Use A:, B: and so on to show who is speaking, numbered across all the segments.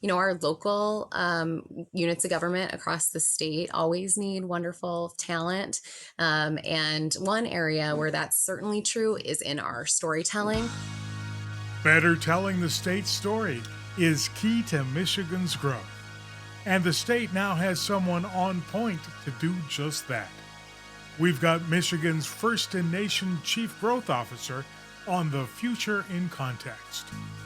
A: Our local units of government across the state always need wonderful talent. And one area where that's certainly true is in our storytelling.
B: Better telling the state's story is key to Michigan's growth. And the state now has someone on point to do just that. We've got Michigan's first in nation Chief Growth Officer on the Future in Context.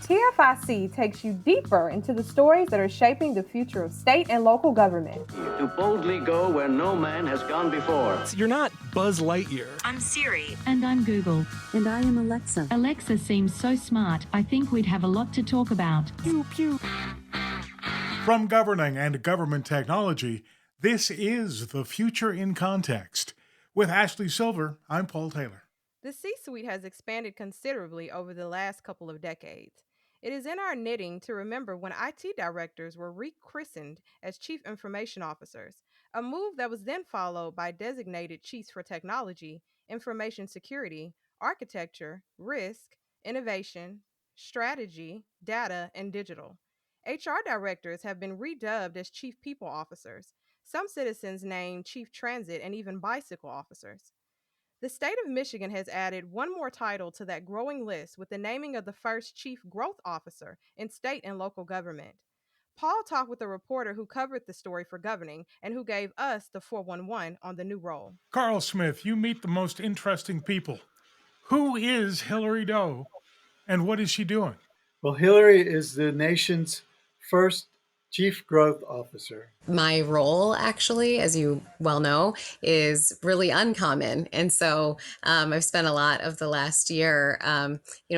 C: TFIC takes you deeper into the stories that are shaping the future of state and local government.
D: To boldly go where no man has gone before.
E: You're not Buzz Lightyear.
F: I'm Siri.
G: And I'm Google.
H: And I am Alexa.
G: Alexa seems so smart. I think we'd have a lot to talk about.
E: Pew, pew.
B: From governing and government technology, this is the Future in Context. With Ashley Silver, I'm Paul Taylor.
C: The C-suite has expanded considerably over the last couple of decades. It is in our knitting to remember when IT directors were rechristened as chief information officers, a move that was then followed by designated chiefs for technology, information security, architecture, risk, innovation, strategy, data, and digital. HR directors have been redubbed as chief people officers. Some citizens named chief transit and even bicycle officers. The state of Michigan has added one more title to that growing list with the naming of the first Chief Growth Officer in state and local government. Paul talked with a reporter who covered the story for governing and who gave us the 411 on the new role.
B: Carl Smith, you meet the most interesting people. Who is Hilary Doe and what is she doing?
I: Well, Hilary is the nation's first Chief Growth Officer.
A: My role, actually, as you well know, is really uncommon. And so I've spent a lot of the last year,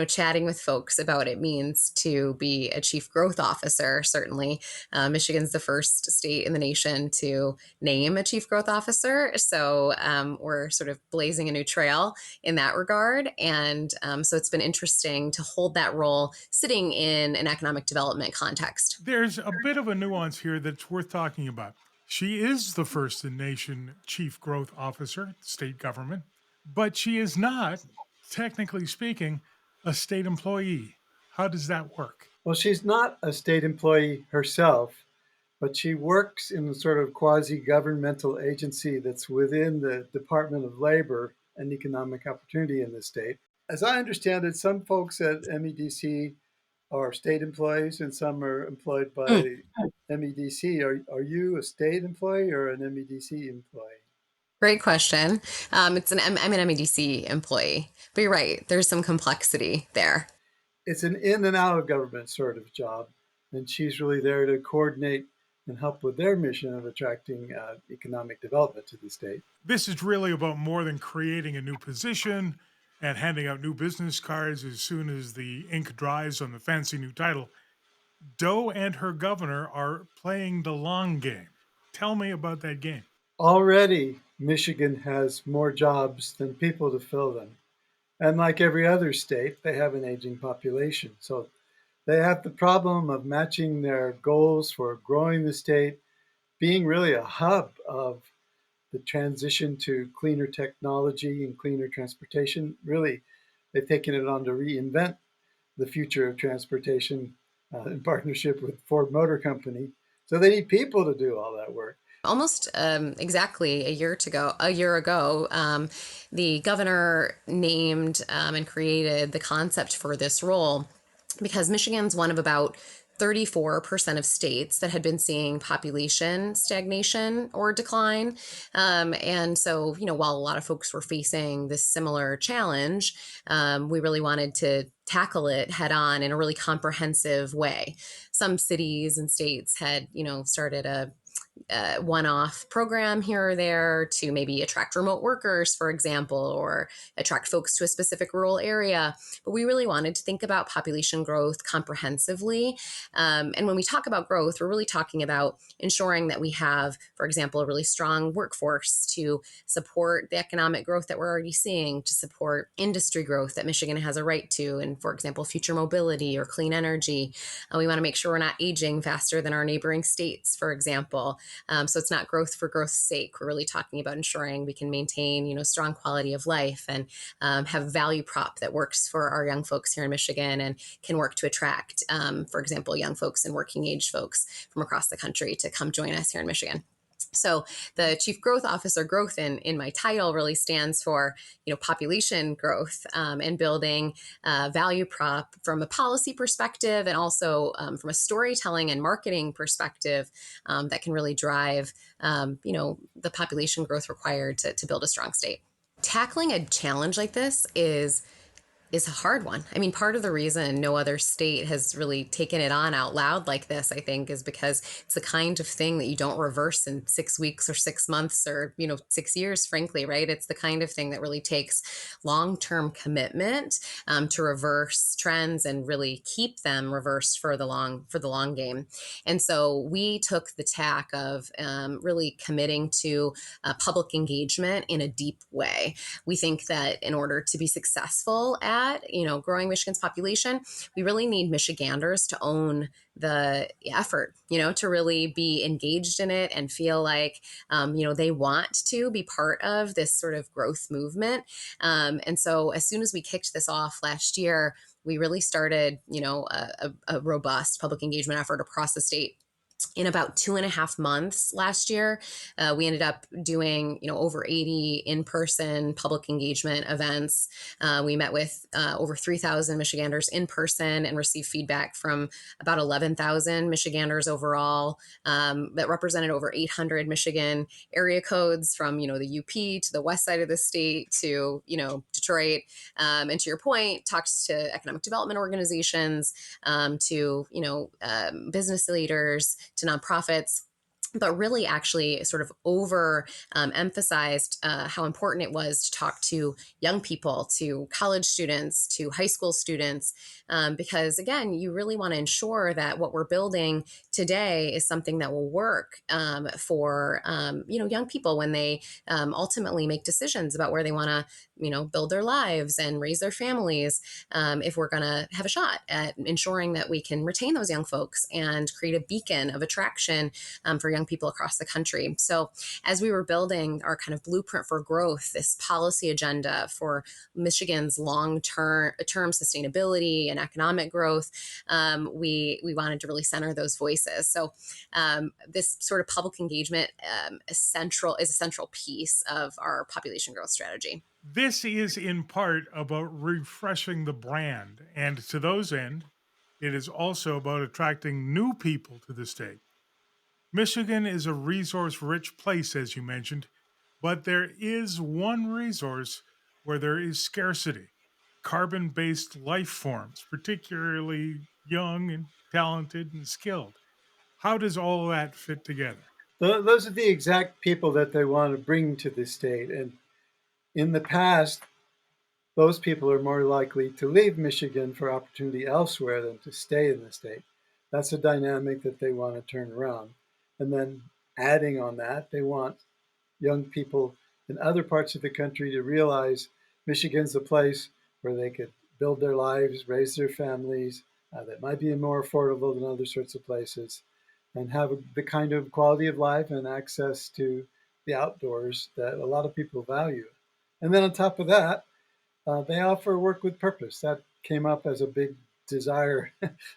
A: chatting with folks about what it means to be a chief growth officer. Certainly, Michigan's the first state in the nation to name a chief growth officer. So we're sort of blazing a new trail in that regard. And so it's been interesting to hold that role sitting in an economic development context.
B: There's a bit of a nuance here that's worth talking about. She is the first in nation Chief Growth Officer, state government, but she is not, technically speaking, a state employee. How does that work?
I: Well, she's not a state employee herself, but she works in a sort of quasi-governmental agency that's within the Department of Labor and Economic Opportunity in the state. As I understand it, some folks at MEDC are state employees and some are employed by MEDC. Are you a state employee or an MEDC employee?
A: Great question. I'm an MEDC employee, but you're right. There's some complexity there.
I: It's an in and out of government sort of job, and she's really there to coordinate and help with their mission of attracting economic development to the state.
B: This is really about more than creating a new position and handing out new business cards as soon as the ink dries on the fancy new title. Doe and her governor are playing the long game. Tell me about that game.
I: Already, Michigan has more jobs than people to fill them. And like every other state, they have an aging population. So they have the problem of matching their goals for growing the state, being really a hub of the transition to cleaner technology and cleaner transportation. Really, they've taken it on to reinvent the future of transportation in partnership with Ford Motor Company. So they need people to do all that work.
A: Almost exactly a year ago, the governor named and created the concept for this role because Michigan's one of about 34% of states that had been seeing population stagnation or decline. And so, while a lot of folks were facing this similar challenge, we really wanted to tackle it head on in a really comprehensive way. Some cities and states had, started a one-off program here or there to maybe attract remote workers, for example, or attract folks to a specific rural area. But we really wanted to think about population growth comprehensively. And when we talk about growth, we're really talking about ensuring that we have, for example, a really strong workforce to support the economic growth that we're already seeing, to support industry growth that Michigan has a right to, and, for example, future mobility or clean energy. We want to make sure we're not aging faster than our neighboring states, for example. So it's not growth for growth's sake. We're really talking about ensuring we can maintain, strong quality of life and have a value prop that works for our young folks here in Michigan and can work to attract, for example, young folks and working age folks from across the country to come join us here in Michigan. So the chief growth officer, growth in my title, really stands for population growth, and building value prop from a policy perspective and also from a storytelling and marketing perspective, that can really drive the population growth required to build a strong state. Tackling a challenge like this is a hard one. I mean, part of the reason no other state has really taken it on out loud like this, I think, is because it's the kind of thing that you don't reverse in 6 weeks or 6 months or, 6 years, frankly, right? It's the kind of thing that really takes long-term commitment, to reverse trends and really keep them reversed for the long game. And so we took the tack of really committing to public engagement in a deep way. We think that in order to be successful at growing Michigan's population, we really need Michiganders to own the effort, to really be engaged in it and feel like they want to be part of this sort of growth movement. And so as soon as we kicked this off last year, we really started a robust public engagement effort across the state. In about 2.5 months last year, we ended up doing over 80 in-person public engagement events. We met with over 3,000 Michiganders in person and received feedback from about 11,000 Michiganders overall, that represented over 800 Michigan area codes from the UP to the west side of the state to Detroit. And to your point, talked to economic development organizations, to business leaders, to nonprofits, but really actually sort of over emphasized how important it was to talk to young people, to college students, to high school students, because again, you really want to ensure that what we're building today is something that will work for young people when they ultimately make decisions about where they want to build their lives and raise their families. If we're going to have a shot at ensuring that we can retain those young folks and create a beacon of attraction for young people across the country. So as we were building our kind of blueprint for growth, this policy agenda for Michigan's long-term sustainability and economic growth, we wanted to really center those voices. So this sort of public engagement is a central piece of our population growth strategy.
B: This is in part about refreshing the brand. And to those end, it is also about attracting new people to the state. Michigan is a resource rich place, as you mentioned, but there is one resource where there is scarcity: carbon based life forms, particularly young and talented and skilled. How does all that fit together?
I: Those are the exact people that they want to bring to the state. And in the past, those people are more likely to leave Michigan for opportunity elsewhere than to stay in the state. That's a dynamic that they want to turn around. And then adding on that, they want young people in other parts of the country to realize Michigan's a place where they could build their lives, raise their families, that might be more affordable than other sorts of places, and have the kind of quality of life and access to the outdoors that a lot of people value. And then on top of that, they offer work with purpose. That came up as a big desire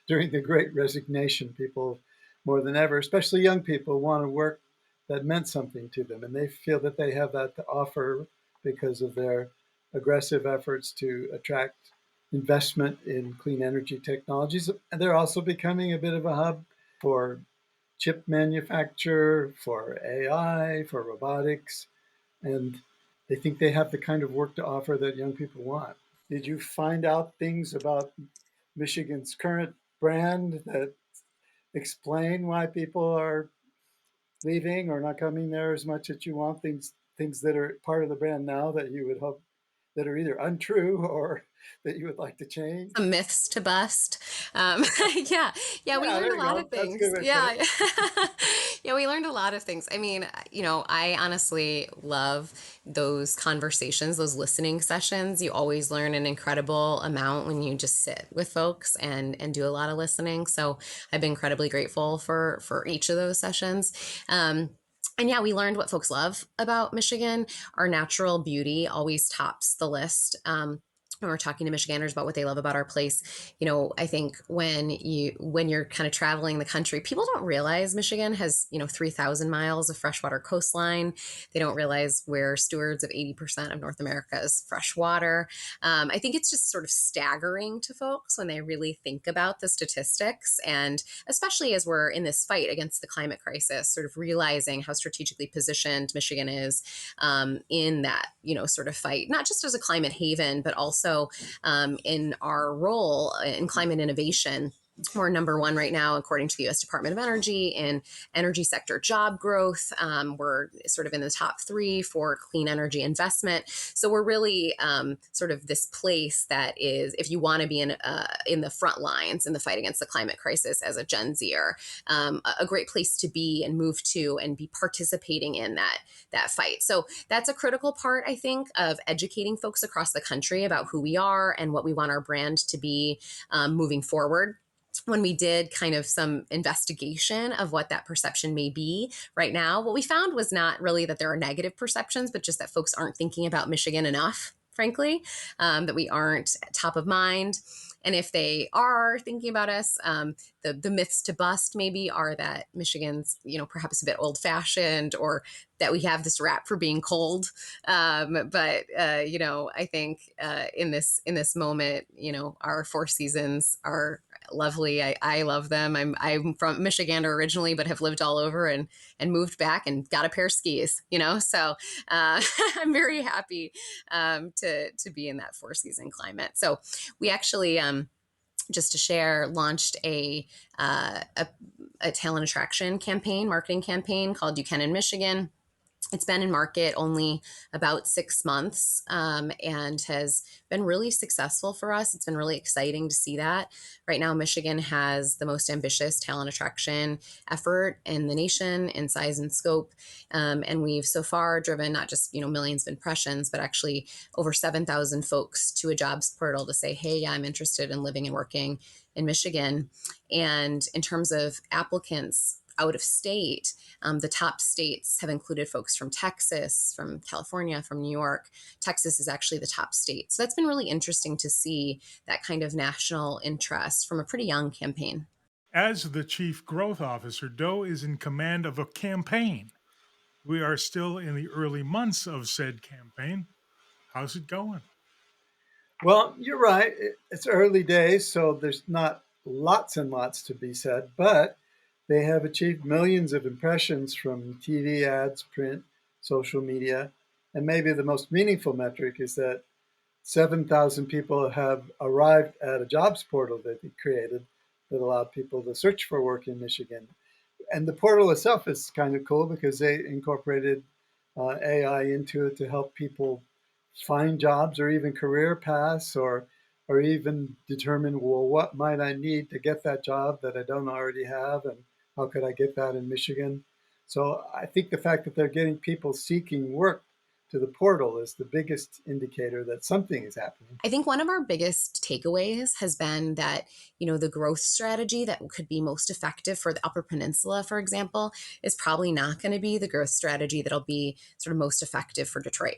I: during the Great Resignation. People, more than ever, especially young people, want to work that meant something to them. And they feel that they have that to offer because of their aggressive efforts to attract investment in clean energy technologies. And they're also becoming a bit of a hub for chip manufacture, for AI, for robotics. And they think they have the kind of work to offer that young people want. Did you find out things about Michigan's current brand that explain why people are leaving or not coming there as much as you want? Things that are part of the brand now that you would hope that are either untrue or that you would like to change?
A: Some myths to bust. Yeah, we
I: Yeah,
A: learned
I: there
A: a
I: you
A: lot
I: go.
A: of
I: That's a
A: things.
I: good way to put
A: Yeah.
I: it.
A: Yeah, we learned a lot of things. I mean, I honestly love those conversations, those listening sessions. You always learn an incredible amount when you just sit with folks and do a lot of listening. So I've been incredibly grateful for each of those sessions. And yeah, we learned what folks love about Michigan. Our natural beauty always tops the list. When we're talking to Michiganders about what they love about our place, I think when you're kind of traveling the country, people don't realize Michigan has 3,000 miles of freshwater coastline. They don't realize we're stewards of 80% of North America's fresh water. I think it's just sort of staggering to folks when they really think about the statistics, and especially as we're in this fight against the climate crisis, sort of realizing how strategically positioned Michigan is in that sort of fight, not just as a climate haven, but also in our role in climate innovation. We're number one right now, according to the U.S. Department of Energy, in energy sector job growth. We're sort of in the top three for clean energy investment. So we're really sort of this place that is, if you want to be in the front lines in the fight against the climate crisis as a Gen Zer, a great place to be and move to and be participating in that fight. So that's a critical part, I think, of educating folks across the country about who we are and what we want our brand to be moving forward. When we did kind of some investigation of what that perception may be right now, what we found was not really that there are negative perceptions, but just that folks aren't thinking about Michigan enough, frankly, that we aren't top of mind. And if they are thinking about us, the myths to bust maybe are that Michigan's, perhaps a bit old fashioned, or that we have this rap for being cold. But I think in this moment, our four seasons are lovely. I love them. I'm from Michigander originally, but have lived all over and moved back and got a pair of skis. So I'm very happy to be in that four season climate. So we actually just to share, launched a talent attraction campaign, marketing campaign called You Can in Michigan. It's been in market only about 6 months and has been really successful for us. It's been really exciting to see that. Right now, Michigan has the most ambitious talent attraction effort in the nation in size and scope. And we've so far driven not just millions of impressions, but actually over 7,000 folks to a jobs portal to say, hey, yeah, I'm interested in living and working in Michigan. And in terms of applicants out of state, the top states have included folks from Texas, from California, from New York. Texas is actually the top state. So that's been really interesting to see that kind of national interest from a pretty young campaign.
B: As the Chief Growth Officer, Doe is in command of a campaign. We are still in the early months of said campaign. How's it going?
I: Well, you're right. It's early days, so there's not lots and lots to be said, but they have achieved millions of impressions from TV ads, print, social media, and maybe the most meaningful metric is that 7,000 people have arrived at a jobs portal that they created that allowed people to search for work in Michigan. And the portal itself is kind of cool because they incorporated AI into it to help people find jobs or even career paths or even determine, well, what might I need to get that job that I don't already have, and how could I get that in Michigan? So I think the fact that they're getting people seeking work to the portal is the biggest indicator that something is happening.
A: I think one of our biggest takeaways has been that, the growth strategy that could be most effective for the Upper Peninsula, for example, is probably not going to be the growth strategy that'll be sort of most effective for Detroit.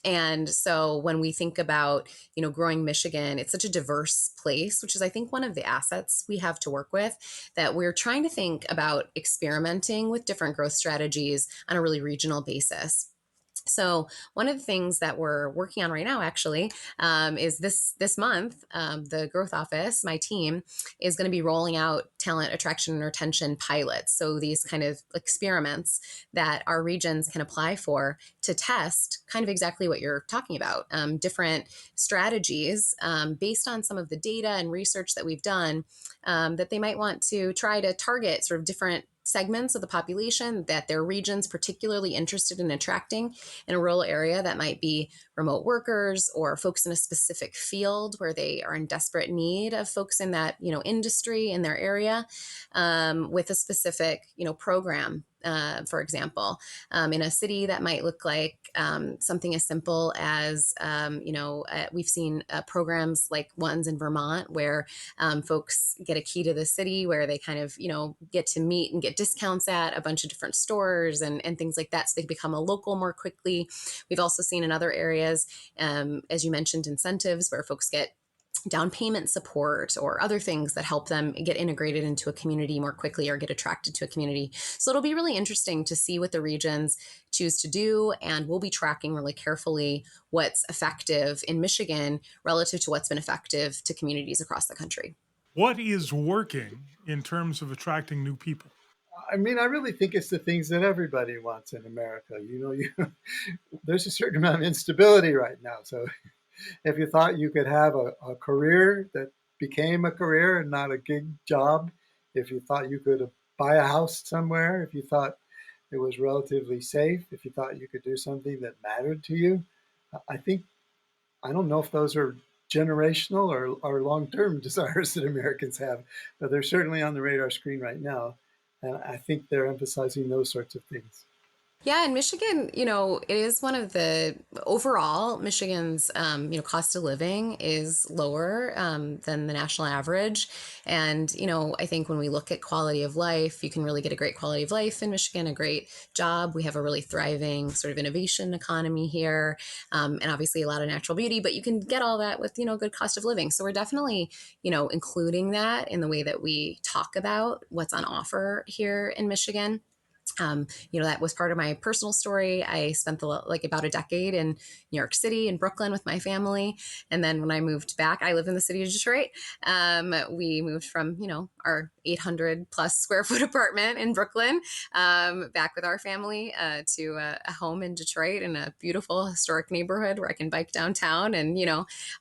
A: And so when we think about, growing Michigan, it's such a diverse place, which is, I think, one of the assets we have to work with, that we're trying to think about experimenting with different growth strategies on a really regional basis. So one of the things that we're working on right now, actually, is this month, the growth office, my team, is going to be rolling out talent attraction and retention pilots. So these kind of experiments that our regions can apply for to test kind of exactly what you're talking about, different strategies based on some of the data and research that we've done, that they might want to try to target sort of different segments of the population that their region's particularly interested in attracting in a rural area. That might be remote workers or folks in a specific field where they are in desperate need of folks in that industry in their area, with a specific program for example, in a city that might look like something as simple as, we've seen programs like ones in Vermont where folks get a key to the city where they kind of, get to meet and get discounts at a bunch of different stores and things like that. So they become a local more quickly. We've also seen in other areas, as you mentioned, incentives where folks get down payment support or other things that help them get integrated into a community more quickly or get attracted to a community. So it'll be really interesting to see what the regions choose to do. And we'll be tracking really carefully what's effective in Michigan relative to what's been effective to communities across the country.
B: What is working in terms of attracting new people?
I: I mean, I really think it's the things that everybody wants in America. There's a certain amount of instability right now. So if you thought you could have a career that became a career and not a gig job, if you thought you could buy a house somewhere, if you thought it was relatively safe, if you thought you could do something that mattered to you, I think, I don't know if those are generational or long-term desires that Americans have, but they're certainly on the radar screen right now. And I think they're emphasizing those sorts of things.
A: Yeah, in Michigan, it is one of the overall Michigan's, cost of living is lower than the national average. And, I think when we look at quality of life, you can really get a great quality of life in Michigan, a great job. We have a really thriving sort of innovation economy here, and obviously a lot of natural beauty, but you can get all that with, good cost of living. So we're definitely, including that in the way that we talk about what's on offer here in Michigan. That was part of my personal story. I spent like about a decade in New York City and Brooklyn with my family. And then when I moved back, I live in the city of Detroit. We moved from, our 800 plus square foot apartment in Brooklyn, back with our family to a home in Detroit in a beautiful historic neighborhood where I can bike downtown and,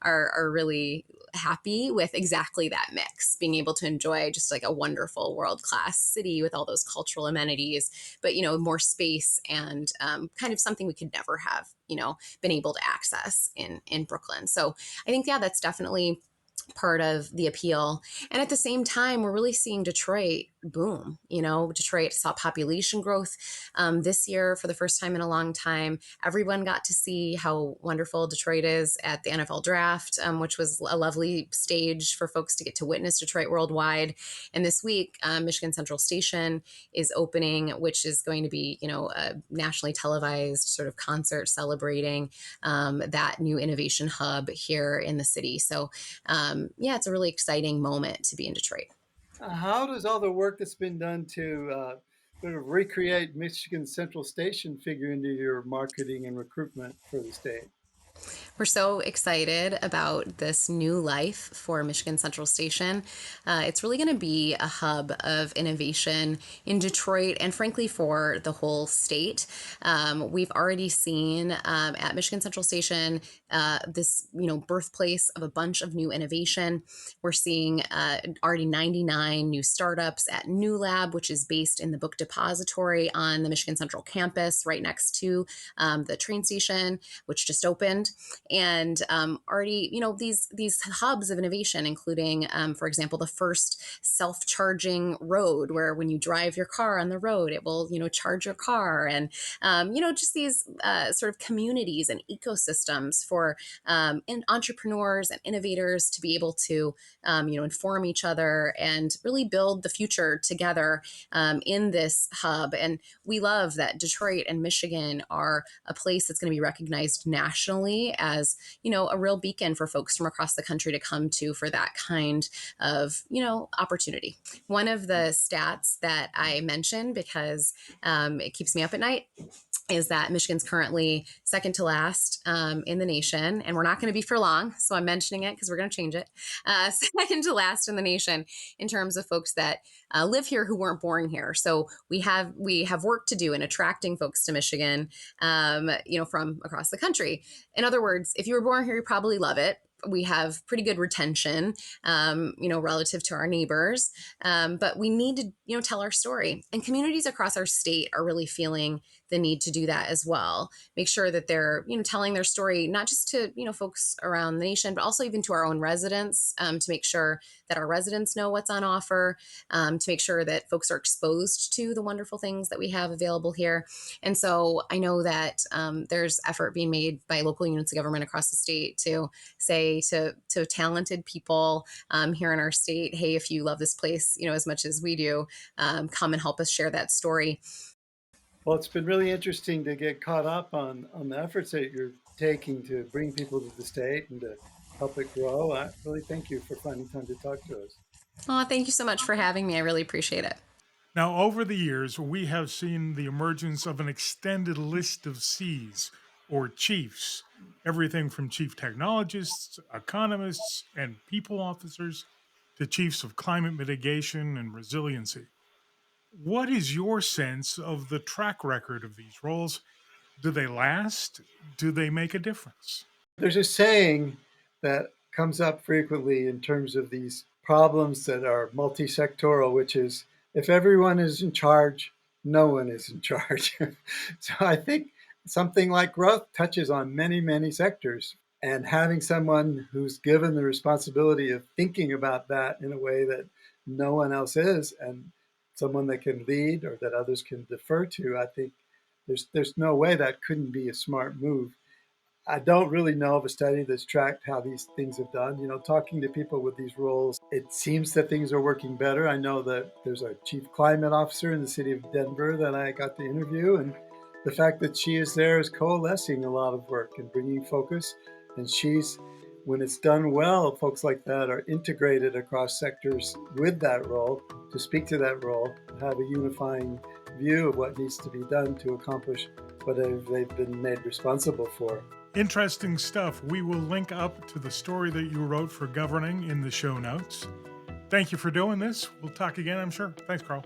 A: are really happy with exactly that mix, being able to enjoy just like a wonderful world-class city with all those cultural amenities, but more space and kind of something we could never have been able to access in Brooklyn. So I think, yeah, that's definitely part of the appeal. And at the same time, we're really seeing Detroit boom. Detroit saw population growth this year for the first time in a long time. Everyone got to see how wonderful Detroit is at the NFL draft, which was a lovely stage for folks to get to witness Detroit worldwide. And this week, Michigan Central Station is opening, which is going to be, a nationally televised sort of concert celebrating that new innovation hub here in the city. So, yeah, it's a really exciting moment to be in Detroit.
I: How does all the work that's been done to sort of recreate Michigan Central Station figure into your marketing and recruitment for the state?
A: We're so excited about this new life for Michigan Central Station. It's really going to be a hub of innovation in Detroit and, frankly, for the whole state. We've already seen at Michigan Central Station this, birthplace of a bunch of new innovation. We're seeing already 99 new startups at New Lab, which is based in the Book Depository on the Michigan Central campus, right next to the train station, which just opened. And already, these hubs of innovation, including, for example, the first self-charging road, where when you drive your car on the road, it will, charge your car, and just these sort of communities and ecosystems for entrepreneurs and innovators to be able to, inform each other and really build the future together in this hub. And we love that Detroit and Michigan are a place that's going to be recognized nationally as, a real beacon for folks from across the country to come to for that kind of, opportunity. One of the stats that I mentioned, because it keeps me up at night, is that Michigan's currently second to last in the nation, and we're not going to be for long. So I'm mentioning it because we're going to change it. Second to last in the nation in terms of folks that live here who weren't born here. So we have work to do in attracting folks to Michigan, from across the country. In other words, if you were born here, you probably love it. we have pretty good retention, relative to our neighbors. But we need to, tell our story. And communities across our state are really feeling the need to do that as well. Make sure that they're, telling their story, not just to, folks around the nation, but also even to our own residents, to make sure that our residents know what's on offer, to make sure that folks are exposed to the wonderful things that we have available here. And so I know that there's effort being made by local units of government across the state to say to talented people here in our state, hey, if you love this place, as much as we do, come and help us share that story.
I: Well, it's been really interesting to get caught up on the efforts that you're taking to bring people to the state and to help it grow. I really thank you for finding time to talk to us.
A: Oh, thank you so much for having me. I really appreciate it.
B: Now, over the years, we have seen the emergence of an extended list of Cs, or chiefs, everything from chief technologists, economists, and people officers to chiefs of climate mitigation and resiliency. What is your sense of the track record of these roles? Do they last? Do they make a difference?
I: There's a saying that comes up frequently in terms of these problems that are multi-sectoral, which is if everyone is in charge, no one is in charge. So I think something like growth touches on many, many sectors. And having someone who's given the responsibility of thinking about that in a way that no one else is, and someone that can lead or that others can defer to, I think there's no way that couldn't be a smart move. I don't really know of a study that's tracked how these things have done. Talking to people with these roles, it seems that things are working better. I know that there's a chief climate officer in the city of Denver that I got to interview, and the fact that she is there is coalescing a lot of work and bringing focus. And when it's done well, folks like that are integrated across sectors with that role to speak to that role, have a unifying view of what needs to be done to accomplish whatever they've been made responsible for.
B: Interesting stuff. We will link up to the story that you wrote for Governing in the show notes. Thank you for doing this. We'll talk again, I'm sure. Thanks, Carl.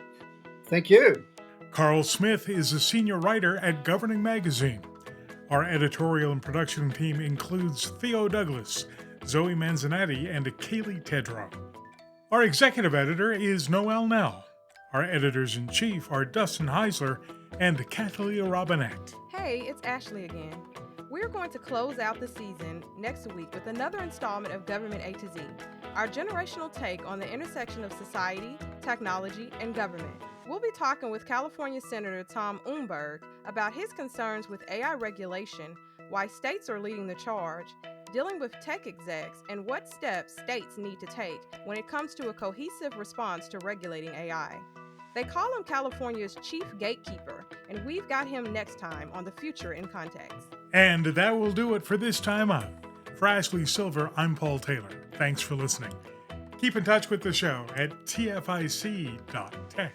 I: Thank you.
B: Carl Smith is a senior writer at Governing Magazine. Our editorial and production team includes Theo Douglas, Zoe Manzanetti, and Kaylee Tedrow. Our executive editor is Noel Nell. Our editors-in-chief are Dustin Heisler and Kathleen Robinette.
C: Hey, it's Ashley again. We're going to close out the season next week with another installment of Government A to Z, our generational take on the intersection of society, technology, and government. We'll be talking with California Senator Tom Umberg about his concerns with AI regulation, why states are leading the charge, dealing with tech execs, and what steps states need to take when it comes to a cohesive response to regulating AI. They call him California's chief gatekeeper, and we've got him next time on The Future in Context.
B: And that will do it for this time out. For Ashley Silver, I'm Paul Taylor. Thanks for listening. Keep in touch with the show at tfic.tech.